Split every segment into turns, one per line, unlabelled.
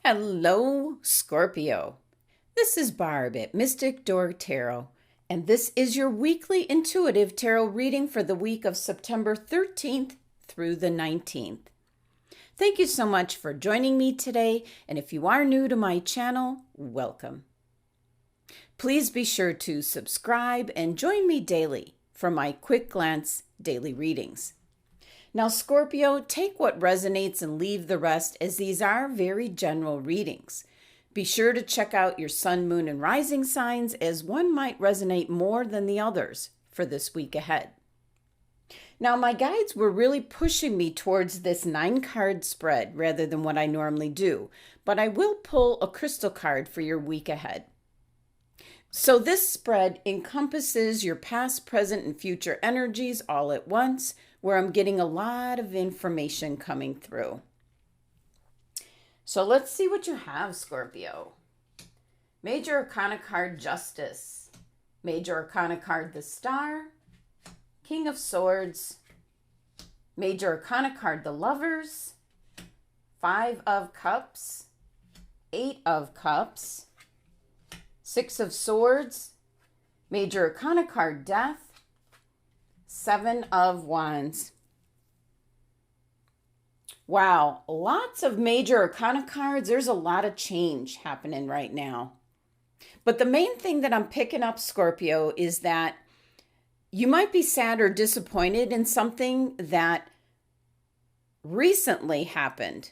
Hello, Scorpio. This is Barb at Mystic Door Tarot, and this is your weekly intuitive tarot reading for the week of September 13th through the 19th. Thank you so much for joining me today, and if you are new to my channel, welcome. Please be sure to subscribe and join me daily for my quick glance daily readings. Now, Scorpio, take what resonates and leave the rest, as these are very general readings. Be sure to check out your sun, moon, and rising signs, as one might resonate more than the others for this week ahead. Now, my guides were really pushing me towards this 9-card spread rather than what I normally do, but I will pull a crystal card for your week ahead. So this spread encompasses your past, present, and future energies all at once, where I'm getting a lot of information coming through. So let's see what you have, Scorpio. Major Arcana card, Justice. Major Arcana card, the Star. King of Swords. Major Arcana card, the Lovers. 5 of Cups. 8 of Cups. 6 of Swords. Major Arcana card, Death. 7 of Wands. Wow, lots of major arcana cards. There's a lot of change happening right now. But the main thing that I'm picking up, Scorpio, is that you might be sad or disappointed in something that recently happened,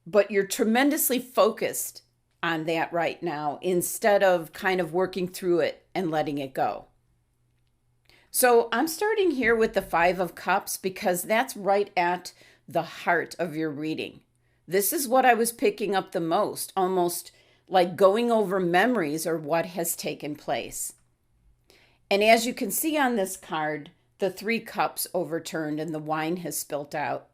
but you're tremendously focused on that right now instead of kind of working through it and letting it go. So I'm starting here with the 5 of Cups because that's right at the heart of your reading. This is what I was picking up the most, almost like going over memories or what has taken place. And as you can see on this card, the 3 cups overturned and the wine has spilt out.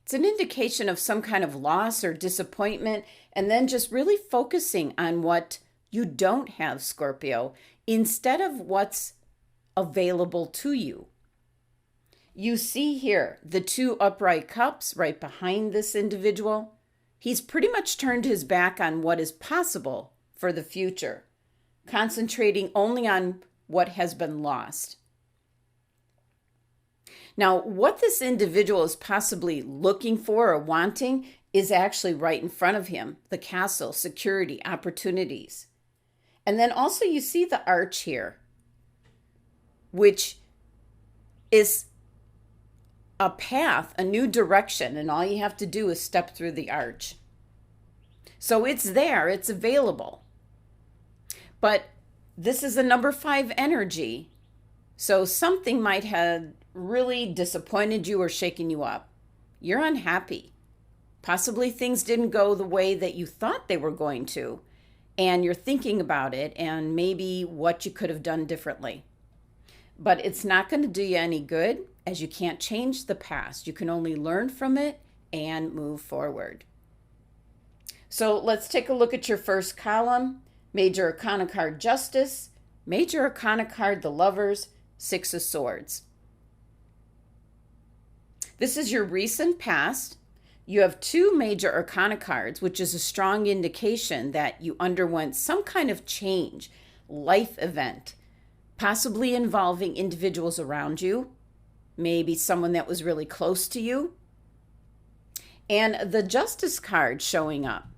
It's an indication of some kind of loss or disappointment, and then just really focusing on what you don't have, Scorpio, instead of what's available to you. You see here the 2 upright cups right behind this individual. He's pretty much turned his back on what is possible for the future, concentrating only on what has been lost. Now, what this individual is possibly looking for or wanting is actually right in front of him: the castle, security, opportunities. And then also you see the arch here, which is a path, a new direction, and all you have to do is step through the arch. So it's there, it's available. But this is a number 5 energy, so something might have really disappointed you or shaken you up. You're unhappy. Possibly things didn't go the way that you thought they were going to, and you're thinking about it and maybe what you could have done differently. But it's not going to do you any good, as you can't change the past. You can only learn from it and move forward. So let's take a look at your first column. Major Arcana card, Justice. Major Arcana card, the Lovers. 6 of Swords. This is your recent past. You have 2 major Arcana cards, which is a strong indication that you underwent some kind of change, life event, possibly involving individuals around you, maybe someone that was really close to you, and the Justice card showing up.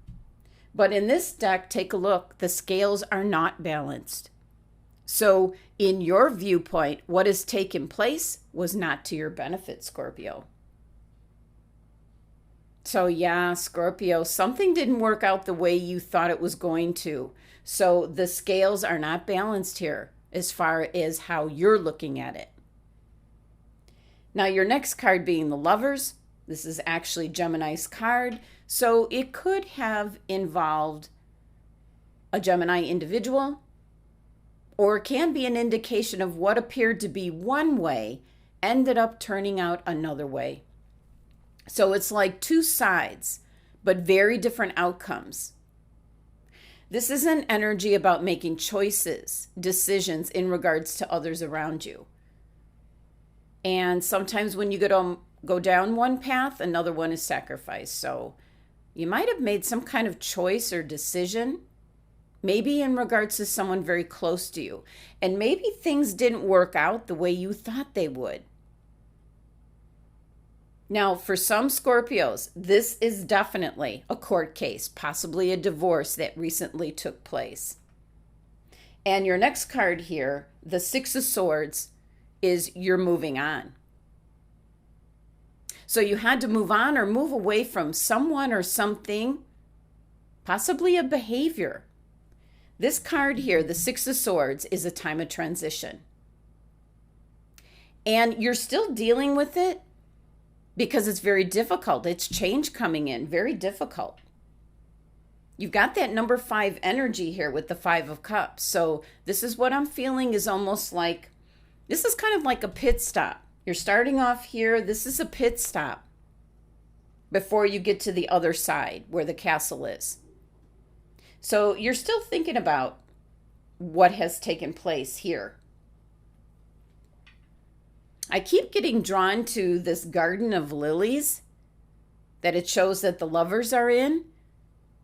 But in this deck, take a look, the scales are not balanced. So in your viewpoint, what has taken place was not to your benefit, Scorpio. So yeah, Scorpio, something didn't work out the way you thought it was going to. So the scales are not balanced here as far as how you're looking at it. Now your next card being the Lovers. This is actually Gemini's card. So it could have involved a Gemini individual, or it can be an indication of what appeared to be one way ended up turning out another way. So it's like 2 sides, but very different outcomes. This is an energy about making choices, decisions in regards to others around you. And sometimes when you go down one path, another one is sacrificed. So You might have made some kind of choice or decision, maybe in regards to someone very close to you, and maybe things didn't work out the way you thought they would. Now, for some Scorpios, this is definitely a court case, possibly a divorce that recently took place. And your next card here, the Six of Swords, is you're moving on. So you had to move on or move away from someone or something, possibly a behavior. This card here, the Six of Swords, is a time of transition. And you're still dealing with it because it's very difficult. It's change coming in, very difficult. You've got that number 5 energy here with the 5 of Cups. So this is what I'm feeling is almost like, this is kind of like a pit stop. You're starting off here. This is a pit stop before you get to the other side where the castle is. So you're still thinking about what has taken place here. I keep getting drawn to this garden of lilies that it shows that the lovers are in.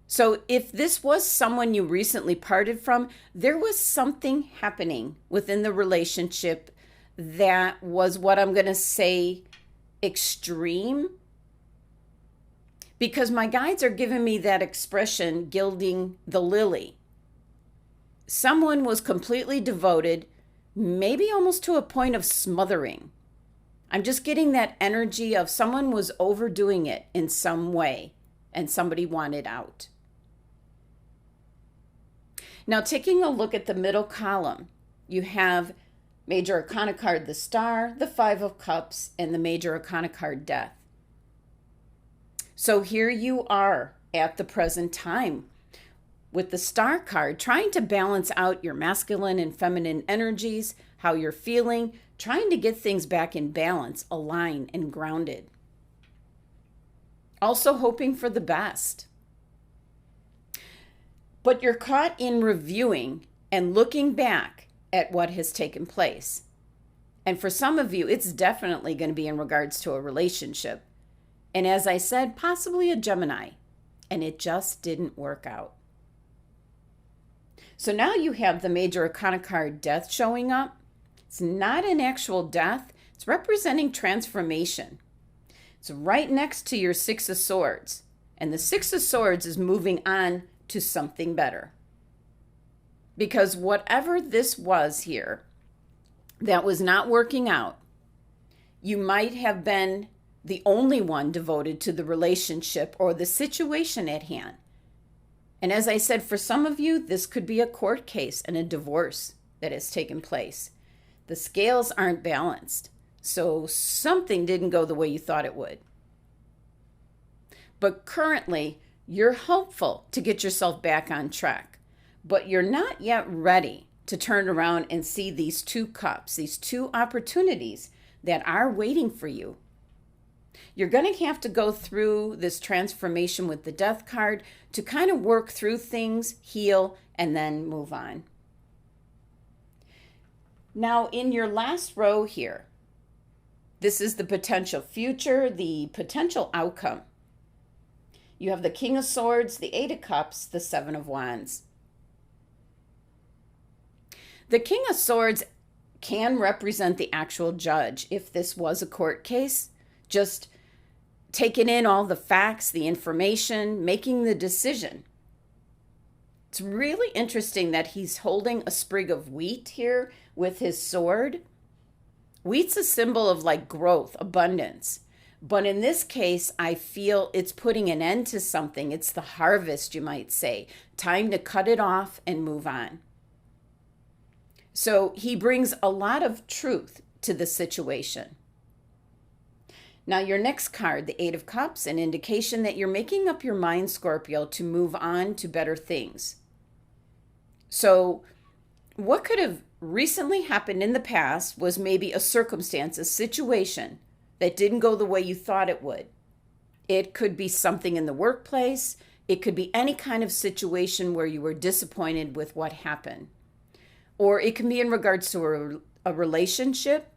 So if this was someone you recently parted from, there was something happening within the relationship that was what I'm going to say extreme. Because my guides are giving me that expression, gilding the lily. Someone was completely devoted, maybe almost to a point of smothering. I'm just getting that energy of someone was overdoing it in some way and somebody wanted out. Now, taking a look at the middle column, you have Major Arcana card, the Star, the 5 of Cups, and the Major Arcana card, Death. So here you are at the present time with the Star card, trying to balance out your masculine and feminine energies, how you're feeling, trying to get things back in balance, aligned, and grounded. Also hoping for the best. But you're caught in reviewing and looking back at what has taken place. And for some of you, it's definitely going to be in regards to a relationship. And as I said, possibly a Gemini. And it just didn't work out. So now you have the Major Arcana card, Death, showing up. It's not an actual death. It's representing transformation. It's right next to your 6 of Swords. And the 6 of Swords is moving on to something better. Because whatever this was here that was not working out, you might have been the only one devoted to the relationship or the situation at hand. And as I said, for some of you, this could be a court case and a divorce that has taken place. The scales aren't balanced, so something didn't go the way you thought it would. But currently, you're hopeful to get yourself back on track. But you're not yet ready to turn around and see these 2 cups, these 2 opportunities that are waiting for you. You're going to have to go through this transformation with the Death card to kind of work through things, heal, and then move on. Now, in your last row here, this is the potential future, the potential outcome. You have the King of Swords, the 8 of Cups, the 7 of Wands. The King of Swords can represent the actual judge if this was a court case, just taking in all the facts, the information, making the decision. It's really interesting that he's holding a sprig of wheat here with his sword. Wheat's a symbol of like growth, abundance. But in this case, I feel it's putting an end to something. It's the harvest, you might say. Time to cut it off and move on. So he brings a lot of truth to the situation. Now your next card, the 8 of Cups, an indication that you're making up your mind, Scorpio, to move on to better things. So what could have recently happened in the past was maybe a circumstance, a situation that didn't go the way you thought it would. It could be something in the workplace. It could be any kind of situation where you were disappointed with what happened. Or it can be in regards to a relationship.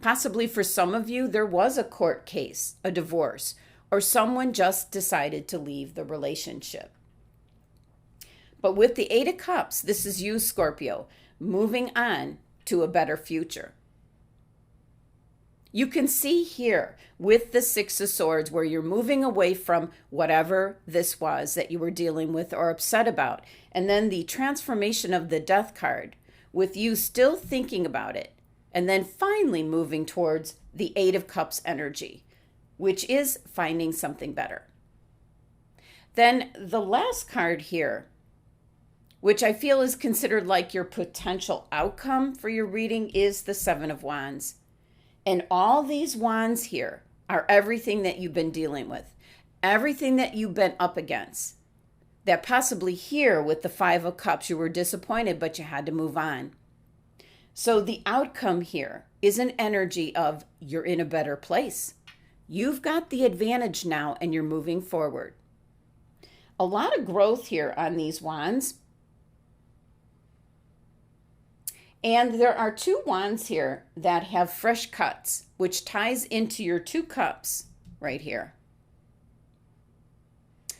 Possibly for some of you, there was a court case, a divorce, or someone just decided to leave the relationship. But with the Eight of Cups, this is you, Scorpio, moving on to a better future. You can see here with the Six of Swords where you're moving away from whatever this was that you were dealing with or upset about. And then the transformation of the Death card with you still thinking about it. And then finally moving towards the Eight of Cups energy, which is finding something better. Then the last card here, which I feel is considered like your potential outcome for your reading, is the Seven of Wands. And all these wands here are everything that you've been dealing with, everything that you've been up against. That possibly here with the Five of Cups, you were disappointed, but you had to move on. So the outcome here is an energy of you're in a better place. You've got the advantage now and you're moving forward. A lot of growth here on these wands. And there are two wands here that have fresh cuts, which ties into your two cups right here.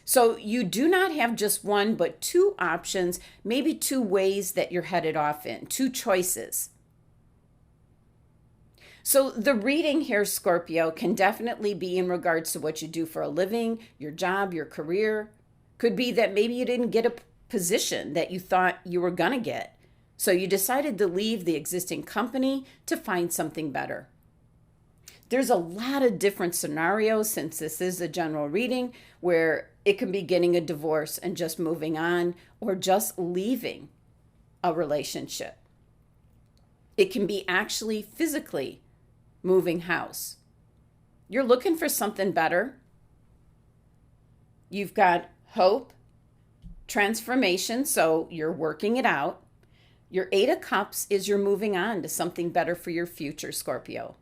So you do not have just one, but two options, maybe two ways that you're headed off in, two choices. So the reading here, Scorpio, can definitely be in regards to what you do for a living, your job, your career. Could be that maybe you didn't get a position that you thought you were going to get. So you decided to leave the existing company to find something better. There's a lot of different scenarios since this is a general reading where it can be getting a divorce and just moving on or just leaving a relationship. It can be actually physically moving house. You're looking for something better. You've got hope, transformation, so you're working it out. Your Eight of Cups is you're moving on to something better for your future, Scorpio.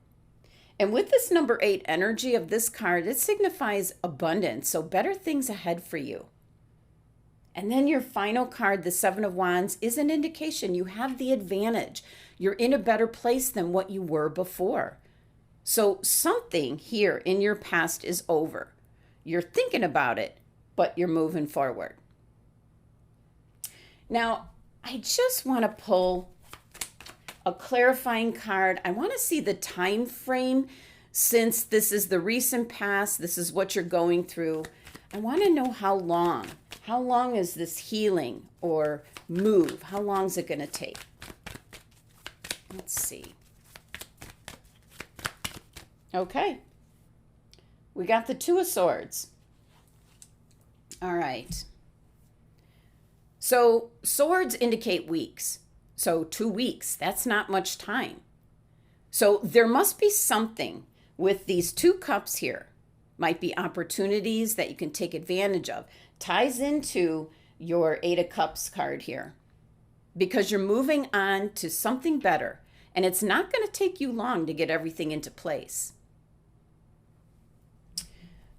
And with this number 8 energy of this card, it signifies abundance, so better things ahead for you. And then your final card, the Seven of Wands, is an indication you have the advantage. You're in a better place than what you were before. So something here in your past is over. You're thinking about it, but you're moving forward. Now, I just want to pull a clarifying card. I want to see the time frame since this is the recent past. This is what you're going through. I want to know how long. How long is this healing or move? How long is it going to take? Let's see. Okay. We got the Two of Swords. All right. So swords indicate weeks. So 2 weeks, that's not much time. So there must be something with these two cups here. Might be opportunities that you can take advantage of. Ties into your Eight of Cups card here. Because you're moving on to something better. And it's not going to take you long to get everything into place.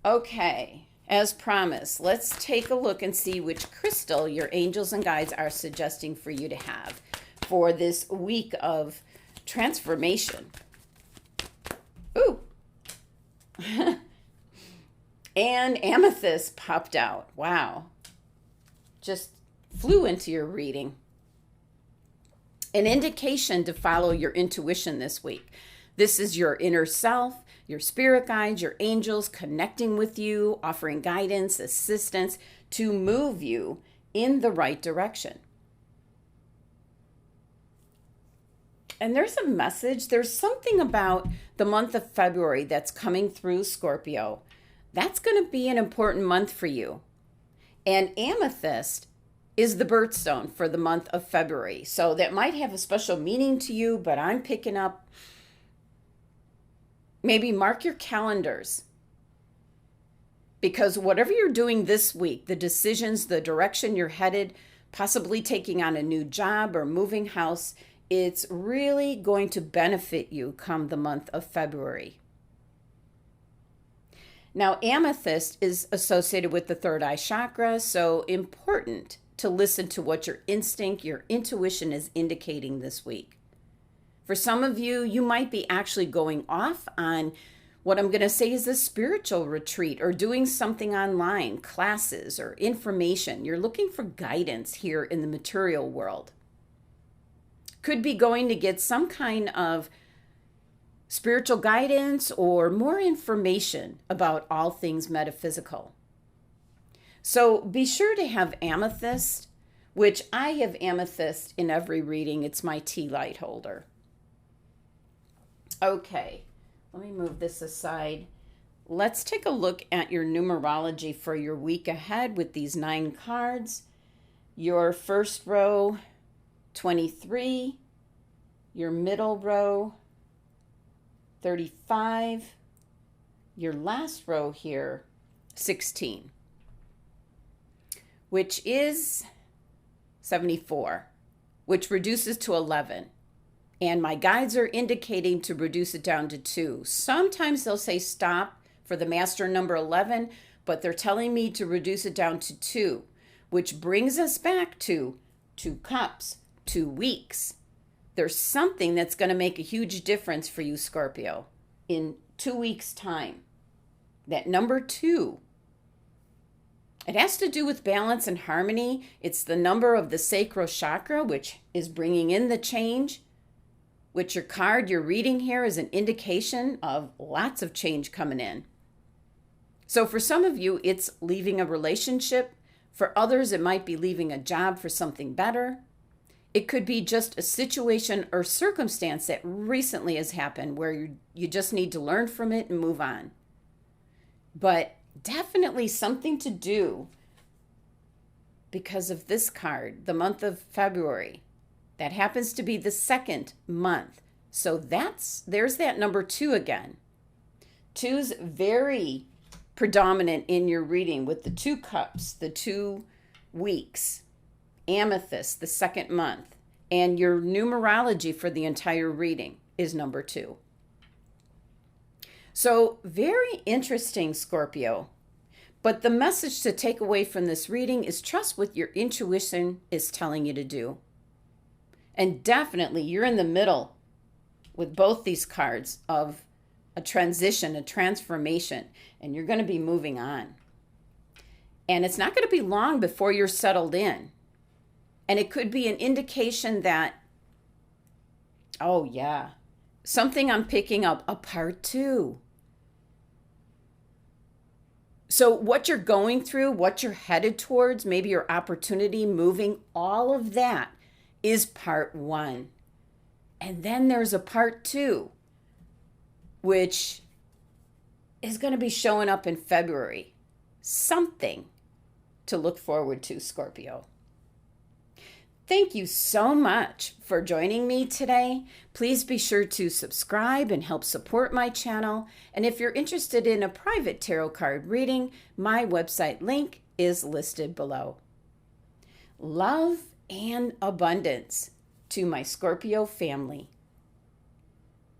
Okay. As promised, let's take a look and see which crystal your angels and guides are suggesting for you to have for this week of transformation. Ooh. And amethyst popped out. Wow. Just flew into your reading. An indication to follow your intuition this week. This is your inner self, your spirit guides, your angels connecting with you, offering guidance, assistance to move you in the right direction. And there's a message. There's something about the month of February that's coming through, Scorpio. That's going to be an important month for you. And amethyst is the birthstone for the month of February. So that might have a special meaning to you, but I'm picking up, maybe mark your calendars. Because whatever you're doing this week, the decisions, the direction you're headed, possibly taking on a new job or moving house, it's really going to benefit you come the month of February. Now, amethyst is associated with the third eye chakra, so important to listen to what your instinct, your intuition is indicating this week. For some of you, you might be actually going off on What I'm going to say is a spiritual retreat or doing something online, classes or information. You're looking for guidance here in the material world. Could be going to get some kind of spiritual guidance or more information about all things metaphysical. So be sure to have amethyst, which I have amethyst in every reading. It's my tea light holder. Okay, let me move this aside. Let's take a look at your numerology for your week ahead with these 9 cards. Your first row, 23. Your middle row, 35. Your last row here, 16, which is 74, which reduces to 11. And my guides are indicating to reduce it down to 2. Sometimes they'll say stop for the master number 11, but they're telling me to reduce it down to 2, which brings us back to 2 cups, 2 weeks. There's something that's going to make a huge difference for you, Scorpio, in 2 weeks' time. That number 2. It has to do with balance and harmony. It's the number of the sacral chakra, which is bringing in the change, which your card you're reading here is an indication of lots of change coming in. So for some of you, it's leaving a relationship. For others, it might be leaving a job for something better. It could be just a situation or circumstance that recently has happened where you just need to learn from it and move on. But definitely something to do because of this card, the month of February. That happens to be the 2nd month. So there's that number 2 again. 2's very predominant in your reading with the 2 cups, the 2 weeks. Amethyst, the 2nd month, and your numerology for the entire reading is number 2. So very interesting, Scorpio. But the message to take away from this reading is trust what your intuition is telling you to do. And definitely you're in the middle with both these cards of a transition, a transformation, and you're going to be moving on. And it's not going to be long before you're settled in. And it could be an indication that, oh yeah, something I'm picking up, a part 2. So what you're going through, what you're headed towards, maybe your opportunity, moving, all of that is part 1. And then there's a part 2, which is going to be showing up in February. Something to look forward to, Scorpio. Thank you so much for joining me today. Please be sure to subscribe and help support my channel. And if you're interested in a private tarot card reading, my website link is listed below. Love and abundance to my Scorpio family.